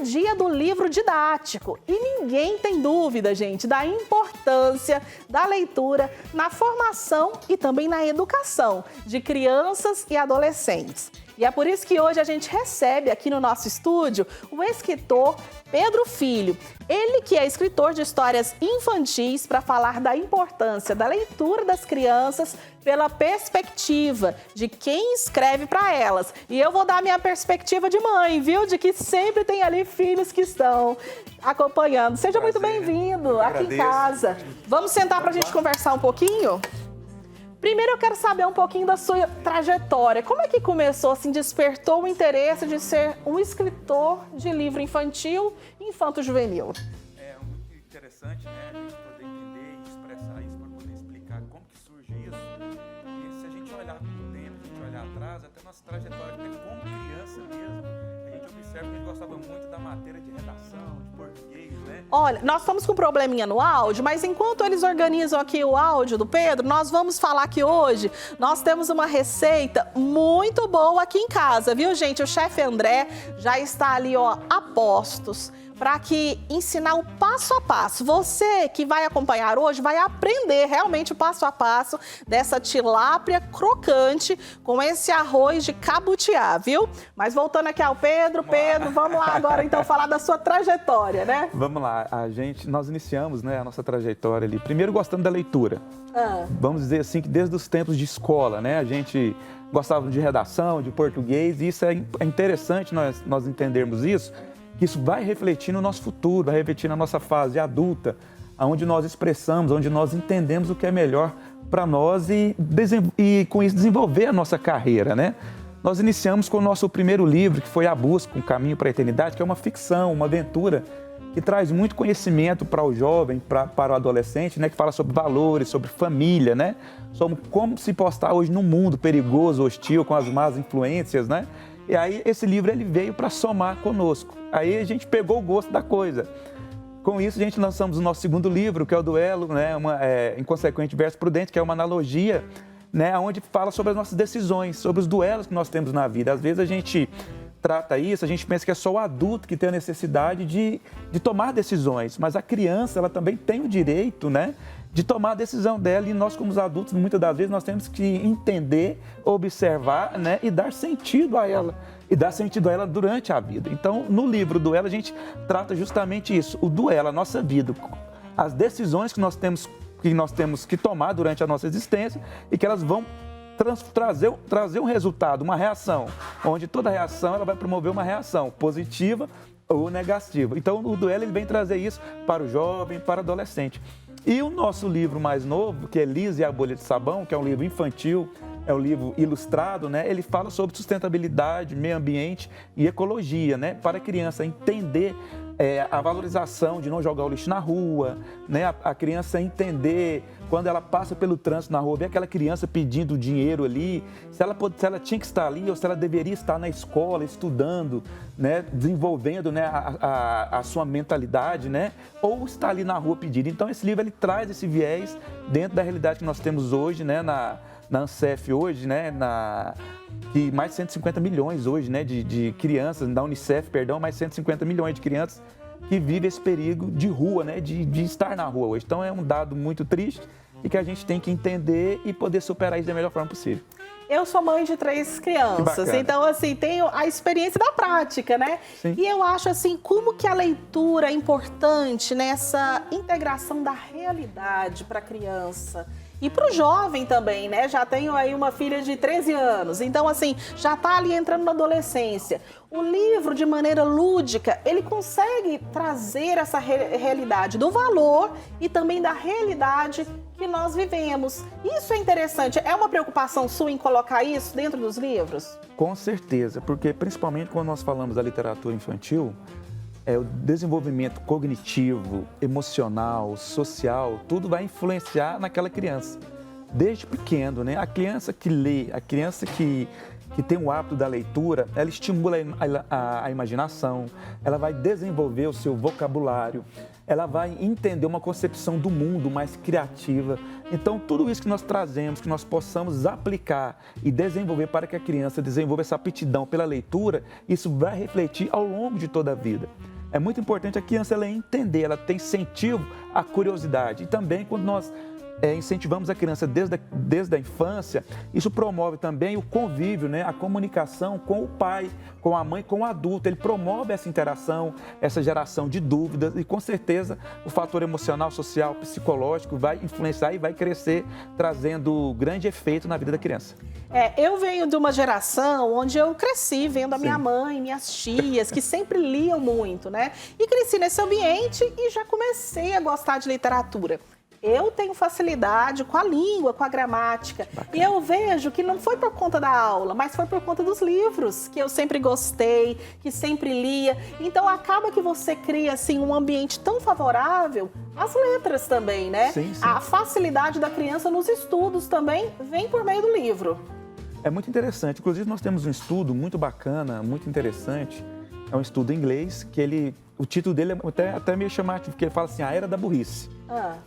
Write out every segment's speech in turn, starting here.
dia a dia do livro didático. E ninguém tem dúvida, gente, da importância da leitura na formação e também na educação de crianças e adolescentes. E é por isso que hoje a gente recebe aqui no nosso estúdio o escritor Pedro Filho. Ele que é escritor de histórias infantis para falar da importância da leitura das crianças pela perspectiva de quem escreve para elas. E eu vou dar minha perspectiva de mãe, viu? De que sempre tem ali filhos que estão acompanhando. Seja muito bem-vindo aqui em casa. Vamos sentar para a gente conversar um pouquinho? Primeiro eu quero saber um pouquinho da sua trajetória. Como é que começou, assim, despertou o interesse de ser um escritor de livro infantil e infanto-juvenil? É muito interessante, né, a gente poder entender e expressar isso para poder explicar como que surge isso. E se a gente olhar para o tempo, se a gente olhar atrás, até nossa trajetória, até como criança mesmo, a gente observa que a gente gostava muito da matéria de redação, de português, né? Olha, nós estamos com um probleminha no áudio, mas enquanto eles organizam aqui o áudio do Pedro, nós vamos falar que hoje nós temos uma receita muito boa aqui em casa, viu, gente? O chefe André já está ali, ó, a postos para que ensinar o passo a passo. Você que vai acompanhar hoje vai aprender realmente o passo a passo dessa tilápia crocante com esse arroz de cabutiá, viu? Mas voltando aqui ao Pedro, vamos lá agora então falar da sua trajetória, né? Vamos lá, nós iniciamos, né, a nossa trajetória ali, primeiro gostando da leitura. Vamos dizer assim que desde os tempos de escola, né, a gente gostava de redação, de português, e isso é interessante nós entendermos isso, que isso vai refletir no nosso futuro, vai refletir na nossa fase adulta, onde nós expressamos, onde nós entendemos o que é melhor para nós e com isso desenvolver a nossa carreira, né? Nós iniciamos com o nosso primeiro livro, que foi A Busca, Um Caminho para a Eternidade, que é uma ficção, uma aventura que traz muito conhecimento para o jovem, para o adolescente, né? Que fala sobre valores, sobre família, né? Sobre como se postar hoje num mundo perigoso, hostil, com as más influências, né? E aí esse livro ele veio para somar conosco. Aí a gente pegou o gosto da coisa. Com isso a gente lançamos o nosso segundo livro, que é o Duelo, né? Inconsequente versus Prudente, que é uma analogia, né? Onde fala sobre as nossas decisões, sobre os duelos que nós temos na vida. Às vezes a gente trata isso, a gente pensa que é só o adulto que tem a necessidade de tomar decisões, mas a criança ela também tem o direito, né, de tomar a decisão dela, e nós como os adultos, muitas das vezes, nós temos que entender, observar, né, e dar sentido a ela, durante a vida. Então, no livro Duelo, a gente trata justamente isso, o duelo, a nossa vida, as decisões que nós temos que tomar durante a nossa existência e que elas vão trazer um resultado, uma reação, onde toda reação ela vai promover uma reação positiva ou negativa. Então, o duelo ele vem trazer isso para o jovem, para o adolescente. E o nosso livro mais novo, que é Lisa e a Bolha de Sabão, que é um livro infantil, é um livro ilustrado, né? Ele fala sobre sustentabilidade, meio ambiente e ecologia, né? Para a criança entender a valorização de não jogar o lixo na rua, né? A criança entender quando ela passa pelo trânsito na rua, ver aquela criança pedindo dinheiro ali, se ela tinha que estar ali ou se ela deveria estar na escola estudando, né? Desenvolvendo, né? a sua mentalidade, né? Ou estar ali na rua pedindo. Então esse livro ele traz esse viés dentro da realidade que nós temos hoje, né? Na Ancef hoje, né? Que mais de 150 milhões hoje, né, de crianças, da Unicef, perdão, mais de 150 milhões de crianças que vivem esse perigo de rua, né, de estar na rua hoje. Então é um dado muito triste e que a gente tem que entender e poder superar isso da melhor forma possível. Eu sou mãe de 3 crianças, então assim, tenho a experiência da prática, né? Sim. E eu acho assim, como que a leitura é importante nessa integração da realidade para a criança. E para o jovem também, né? Já tenho aí uma filha de 13 anos, então assim, já está ali entrando na adolescência. O livro, de maneira lúdica, ele consegue trazer essa realidade do valor e também da realidade que nós vivemos. Isso é interessante. É uma preocupação sua em colocar isso dentro dos livros? Com certeza, porque principalmente quando nós falamos da literatura infantil, o desenvolvimento cognitivo, emocional, social, tudo vai influenciar naquela criança. Desde pequeno, né? A criança que lê, a criança que que tem o hábito da leitura, ela estimula a imaginação, ela vai desenvolver o seu vocabulário, ela vai entender uma concepção do mundo mais criativa. Então, tudo isso que nós trazemos, que nós possamos aplicar e desenvolver para que a criança desenvolva essa aptidão pela leitura, isso vai refletir ao longo de toda a vida. É muito importante a criança ela entender, ela tem incentivo à curiosidade. E também, quando nós incentivamos a criança desde a infância, isso promove também o convívio, né? A comunicação com o pai, com a mãe, com o adulto. Ele promove essa interação, essa geração de dúvidas e, com certeza, o fator emocional, social, psicológico vai influenciar e vai crescer, trazendo grande efeito na vida da criança. Eu venho de uma geração onde eu cresci vendo a minha mãe, minhas tias, que sempre liam muito, né? E cresci nesse ambiente e já comecei a gostar de literatura. Eu tenho facilidade com a língua, com a gramática. Bacana. E eu vejo que não foi por conta da aula, mas foi por conta dos livros, que eu sempre gostei, que sempre lia. Então, acaba que você cria, assim, um ambiente tão favorável às letras também, né? Sim, sim. A facilidade da criança nos estudos também vem por meio do livro. É muito interessante. Inclusive, nós temos um estudo muito bacana, muito interessante. É um estudo em inglês, que o título dele é até meio chamativo, porque ele fala assim, a era da burrice.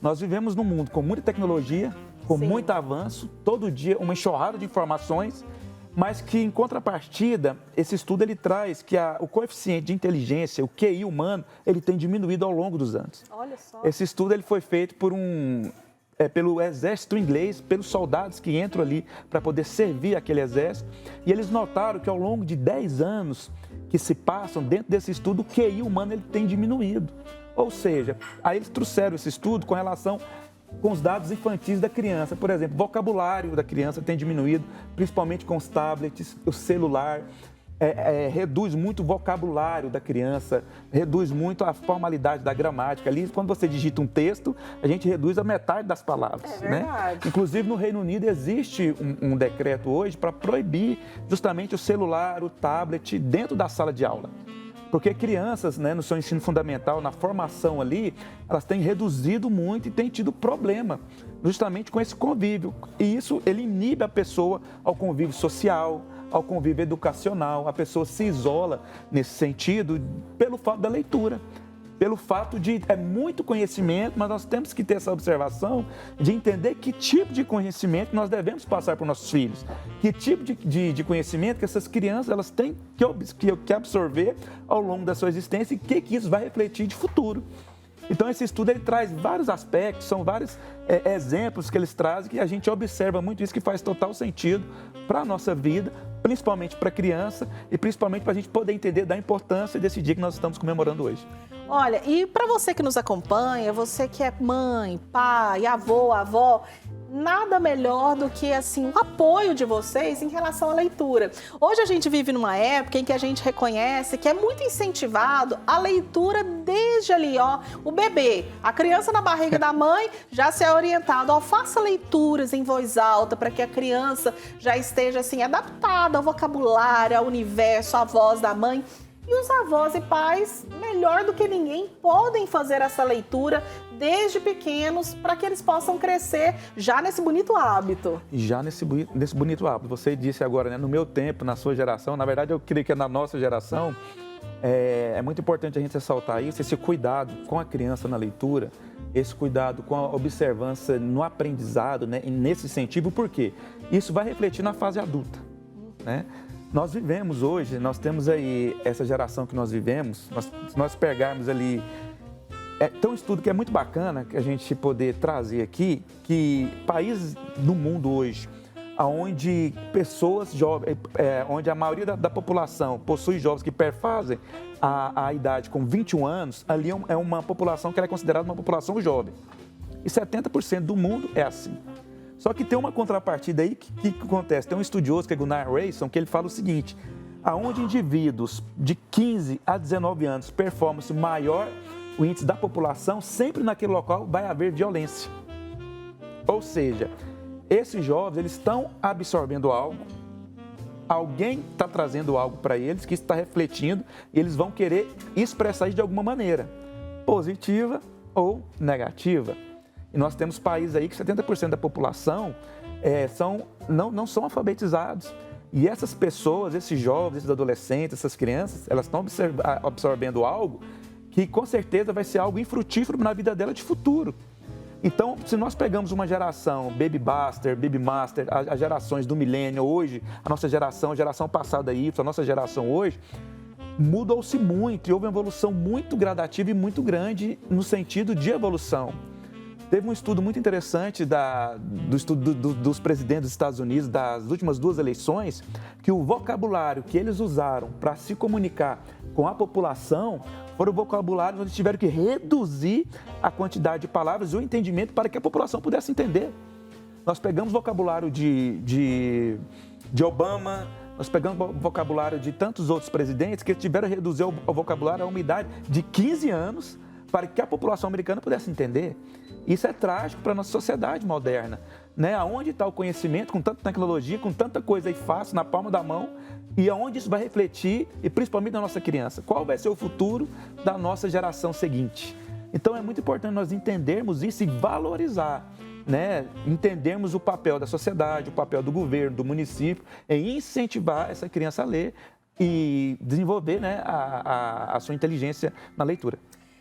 Nós vivemos num mundo com muita tecnologia, com muito avanço, todo dia uma enxurrada de informações, mas que, em contrapartida, esse estudo ele traz que o coeficiente de inteligência, o QI humano, ele tem diminuído ao longo dos anos. Olha só. Esse estudo ele foi feito pelo exército inglês, pelos soldados que entram ali para poder servir aquele exército, e eles notaram que ao longo de 10 anos que se passam dentro desse estudo, o QI humano ele tem diminuído. Ou seja, aí eles trouxeram esse estudo com relação com os dados infantis da criança. Por exemplo, o vocabulário da criança tem diminuído, principalmente com os tablets, o celular. Reduz muito o vocabulário da criança, reduz muito a formalidade da gramática. Ali, quando você digita um texto, a gente reduz a metade das palavras. Né? Inclusive, no Reino Unido, existe um decreto hoje para proibir justamente o celular, o tablet dentro da sala de aula. Porque crianças, né, no seu ensino fundamental, na formação ali, elas têm reduzido muito e têm tido problema justamente com esse convívio. E isso, ele inibe a pessoa ao convívio social, ao convívio educacional. A pessoa se isola nesse sentido pelo fato da leitura. Pelo fato de muito conhecimento, mas nós temos que ter essa observação de entender que tipo de conhecimento nós devemos passar para os nossos filhos. Que tipo de conhecimento que essas crianças elas têm que absorver ao longo da sua existência e que isso vai refletir de futuro. Então, esse estudo ele traz vários aspectos, são vários exemplos que eles trazem, que a gente observa muito isso, que faz total sentido para a nossa vida, principalmente para a criança e principalmente para a gente poder entender da importância desse dia que nós estamos comemorando hoje. Olha, e para você que nos acompanha, você que é mãe, pai, avó, nada melhor do que assim o apoio de vocês em relação à leitura. Hoje a gente vive numa época em que a gente reconhece que é muito incentivado a leitura desde ali, ó, o bebê, a criança na barriga da mãe já se é orientado, ó, faça leituras em voz alta para que a criança já esteja assim adaptada ao vocabulário, ao universo, à voz da mãe. E os avós e pais, melhor do que ninguém, podem fazer essa leitura desde pequenos para que eles possam crescer já nesse bonito hábito. Já nesse bonito hábito. Você disse agora, né, no meu tempo, na sua geração, na verdade eu creio que é na nossa geração, é muito importante a gente ressaltar isso, esse cuidado com a criança na leitura, esse cuidado com a observância no aprendizado, né, nesse sentido, por quê? Isso vai refletir na fase adulta, né? Nós vivemos hoje, nós temos aí essa geração que nós vivemos, se nós pegarmos ali, tem um estudo que é muito bacana, que a gente poder trazer aqui, que países no mundo hoje, onde pessoas jovens, onde a maioria da população possui jovens que perfazem a idade com 21 anos, ali é uma população que é considerada uma população jovem. E 70% do mundo é assim. Só que tem uma contrapartida aí que acontece. Tem um estudioso que é Gunnar Rayson, que ele fala o seguinte, aonde indivíduos de 15 a 19 anos performance maior o índice da população, sempre naquele local vai haver violência. Ou seja, esses jovens eles estão absorvendo algo, alguém está trazendo algo para eles que está refletindo e eles vão querer expressar isso de alguma maneira, positiva ou negativa. E nós temos países aí que 70% da população não são alfabetizados. E essas pessoas, esses jovens, esses adolescentes, essas crianças, elas estão absorvendo algo que com certeza vai ser algo infrutífero na vida dela de futuro. Então, se nós pegamos uma geração Baby Buster, Baby Master, as gerações do milênio hoje, a nossa geração, a geração passada Y, a nossa geração hoje, mudou-se muito e houve uma evolução muito gradativa e muito grande no sentido de evolução. Teve um estudo muito interessante do estudo dos presidentes dos Estados Unidos das últimas 2 eleições, que o vocabulário que eles usaram para se comunicar com a população foram vocabulários onde tiveram que reduzir a quantidade de palavras e o entendimento para que a população pudesse entender. Nós pegamos o vocabulário de Obama, nós pegamos o vocabulário de tantos outros presidentes que tiveram que reduzir o vocabulário a uma idade de 15 anos para que a população americana pudesse entender. Isso é trágico para a nossa sociedade moderna, né? Aonde está o conhecimento, com tanta tecnologia, com tanta coisa aí fácil, na palma da mão, e aonde isso vai refletir, e principalmente na nossa criança? Qual vai ser o futuro da nossa geração seguinte? Então é muito importante nós entendermos isso e valorizar, né? Entendermos o papel da sociedade, o papel do governo, do município, em incentivar essa criança a ler e desenvolver, né, a sua inteligência na leitura.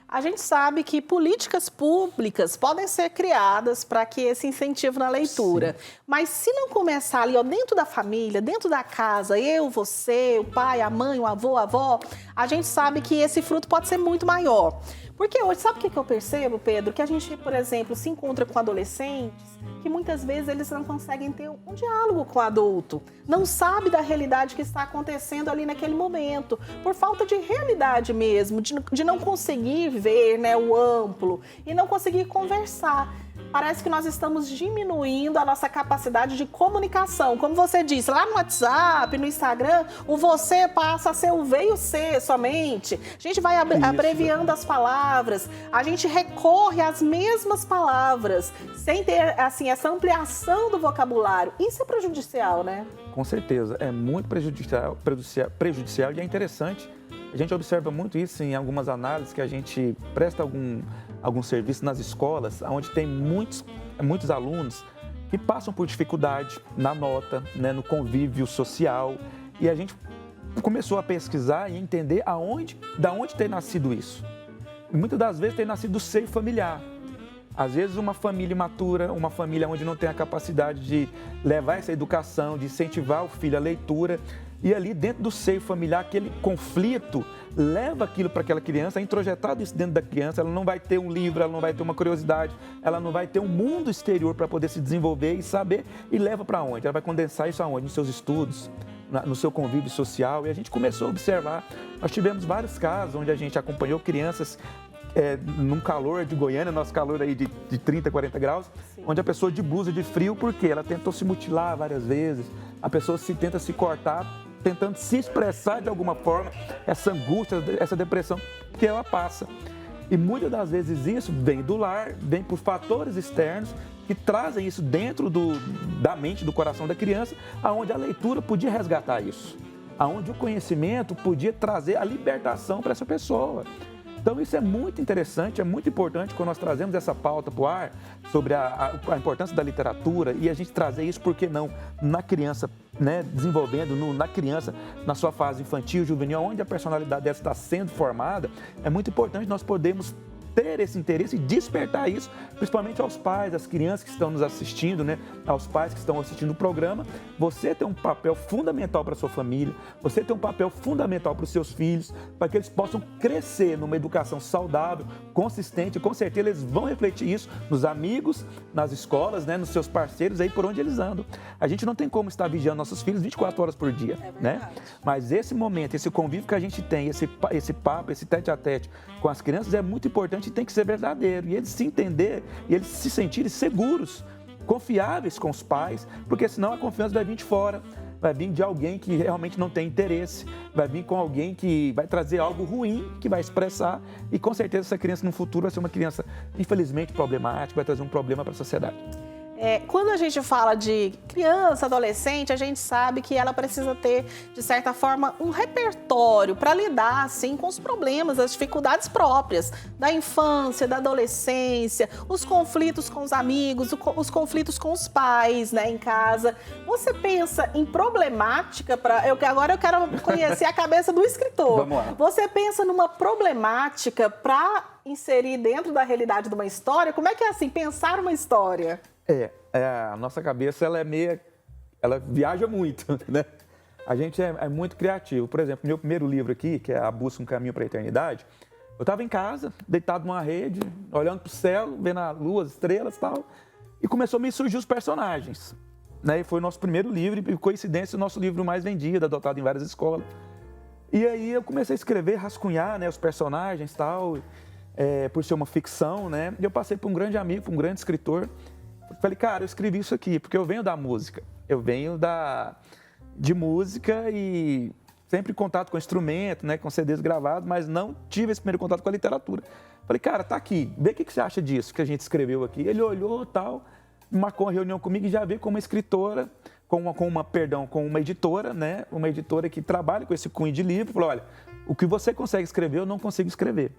A gente sabe que políticas públicas podem ser criadas para que esse incentivo na leitura. Sim. Mas se não começar ali, ó, dentro da família, dentro da casa, eu, você, o pai, a mãe, o avô, a avó, a gente sabe que esse fruto pode ser muito maior. Porque hoje, sabe o que eu percebo, Pedro? Que a gente, por exemplo, se encontra com adolescentes que muitas vezes eles não conseguem ter um diálogo com o adulto. Não sabe da realidade que está acontecendo ali naquele momento. Por falta de realidade mesmo, de não conseguir ver, né, o amplo e não conseguir conversar. Parece que nós estamos diminuindo a nossa capacidade de comunicação. Como você disse, lá no WhatsApp, no Instagram, o você passa a ser o V e o C somente. A gente vai abreviando as palavras, a gente recorre às mesmas palavras, sem ter, assim, essa ampliação do vocabulário. Isso é prejudicial, né? Com certeza, é muito prejudicial e é interessante. A gente observa muito isso em algumas análises que a gente presta algum serviço nas escolas, onde tem muitos alunos que passam por dificuldade na nota, né, no convívio social. E a gente começou a pesquisar e entender da onde tem nascido isso. E muitas das vezes tem nascido do seio familiar. Às vezes uma família imatura, uma família onde não tem a capacidade de levar essa educação, de incentivar o filho à leitura. E ali dentro do seio familiar, aquele conflito leva aquilo para aquela criança, é introjetado isso dentro da criança, ela não vai ter um livro, ela não vai ter uma curiosidade, ela não vai ter um mundo exterior para poder se desenvolver e saber, e leva para onde? Ela vai condensar isso aonde? Nos seus estudos, no seu convívio social. E a gente começou a observar, nós tivemos vários casos onde a gente acompanhou crianças num calor de Goiânia, nosso calor aí de 30, 40 graus, sim, onde a pessoa de blusa de frio, porque ela tentou se mutilar várias vezes, a pessoa tenta se cortar, tentando se expressar de alguma forma essa angústia, essa depressão que ela passa. E muitas das vezes isso vem do lar, vem por fatores externos que trazem isso dentro da mente, do coração da criança, aonde a leitura podia resgatar isso, aonde o conhecimento podia trazer a libertação para essa pessoa. Então isso é muito interessante, é muito importante quando nós trazemos essa pauta para o ar sobre a importância da literatura e a gente trazer isso, por que não, na criança, né, desenvolvendo na criança, na sua fase infantil, juvenil, onde a personalidade dela está sendo formada. É muito importante nós podermos ter esse interesse e despertar isso, principalmente aos pais, às crianças que estão nos assistindo, né? Aos pais que estão assistindo o programa. Você tem um papel fundamental para a sua família, você tem um papel fundamental para os seus filhos, para que eles possam crescer numa educação saudável, consistente, e com certeza eles vão refletir isso nos amigos, nas escolas, né? Nos seus parceiros, aí por onde eles andam. A gente não tem como estar vigiando nossos filhos 24 horas por dia, né? Mas esse momento, esse convívio que a gente tem, esse papo, esse tete-a-tete com as crianças é muito importante e tem que ser verdadeiro. E eles se entender, e eles se sentirem seguros, confiáveis com os pais, porque senão a confiança vai vir de fora, vai vir de alguém que realmente não tem interesse, vai vir com alguém que vai trazer algo ruim, que vai expressar, e com certeza essa criança no futuro vai ser uma criança, infelizmente, problemática, vai trazer um problema para a sociedade. Quando a gente fala de criança, adolescente, a gente sabe que ela precisa ter, de certa forma, um repertório para lidar, assim, com os problemas, as dificuldades próprias da infância, da adolescência, os conflitos com os amigos, os conflitos com os pais, né, em casa. Você pensa em problemática agora eu quero conhecer a cabeça do escritor. Vamos lá. Você pensa numa problemática para inserir dentro da realidade de uma história? Como é que é assim, pensar uma história? A nossa cabeça, ela viaja muito, né? A gente é muito criativo. Por exemplo, meu primeiro livro aqui, que é A Busca, um Caminho para a Eternidade, eu estava em casa, deitado numa rede, olhando para o céu, vendo a lua, as estrelas e tal, e começou a me surgir os personagens, né? E foi o nosso primeiro livro, e por coincidência, o nosso livro mais vendido, adotado em várias escolas. E aí eu comecei a escrever, rascunhar, né, os personagens e tal, por ser uma ficção, né? E eu passei por um grande amigo, um grande escritor. Falei, cara, eu escrevi isso aqui porque eu venho da música. Eu venho de música e sempre em contato com instrumento, né, com CDs gravados, mas não tive esse primeiro contato com a literatura. Falei, cara, tá aqui, vê o que você acha disso que a gente escreveu aqui. Ele olhou tal, marcou uma reunião comigo e já veio com uma escritora, com uma editora, né, uma editora que trabalha com esse cunho de livro. Falou, olha, o que você consegue escrever, eu não consigo escrever.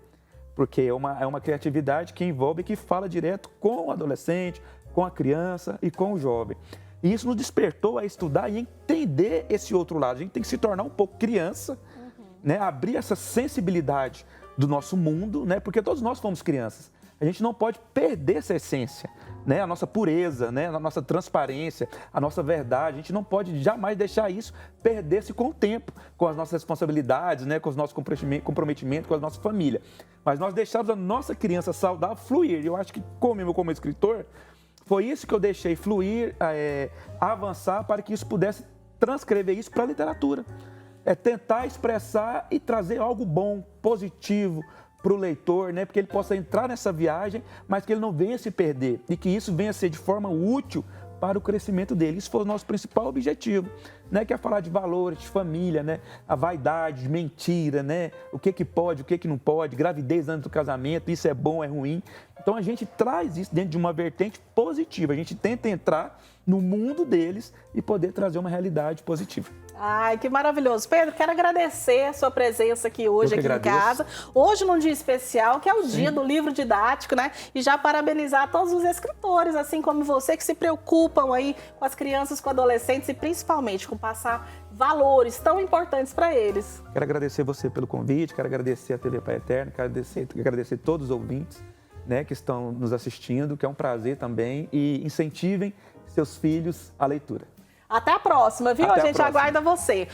Porque é uma criatividade que envolve e que fala direto com o adolescente, com a criança e com o jovem. E isso nos despertou a estudar e entender esse outro lado. A gente tem que se tornar um pouco criança, né? Abrir essa sensibilidade do nosso mundo, né? Porque todos nós fomos crianças. A gente não pode perder essa essência, né? A nossa pureza, né? A nossa transparência, a nossa verdade. A gente não pode jamais deixar isso perder-se com o tempo, com as nossas responsabilidades, né? Com os nossos comprometimentos, com a nossa família. Mas nós deixamos a nossa criança saudável fluir. E eu acho que, como escritor, foi isso que eu deixei fluir, avançar para que isso pudesse transcrever isso para a literatura. Tentar expressar e trazer algo bom, positivo para o leitor, né? Porque ele possa entrar nessa viagem, mas que ele não venha se perder e que isso venha a ser de forma útil para o crescimento dele. Isso foi o nosso principal objetivo, né? Que é falar de valores, de família, né? A vaidade, de mentira, né? O que pode, o que não pode, gravidez antes do casamento, isso é bom, é ruim. Então a gente traz isso dentro de uma vertente positiva. A gente tenta entrar no mundo deles e poder trazer uma realidade positiva. Ai, que maravilhoso. Pedro, quero agradecer a sua presença aqui hoje, aqui em casa. Hoje, num dia especial, que é o dia do livro didático, né? E já parabenizar todos os escritores, assim como você, que se preocupam aí com as crianças, com adolescentes e principalmente com passar valores tão importantes para eles. Quero agradecer você pelo convite, quero agradecer a TV Pai Eterno, quero agradecer todos os ouvintes, né, que estão nos assistindo, que é um prazer também, e incentivem seus filhos à leitura. Até a próxima, viu? Até a gente aguarda você.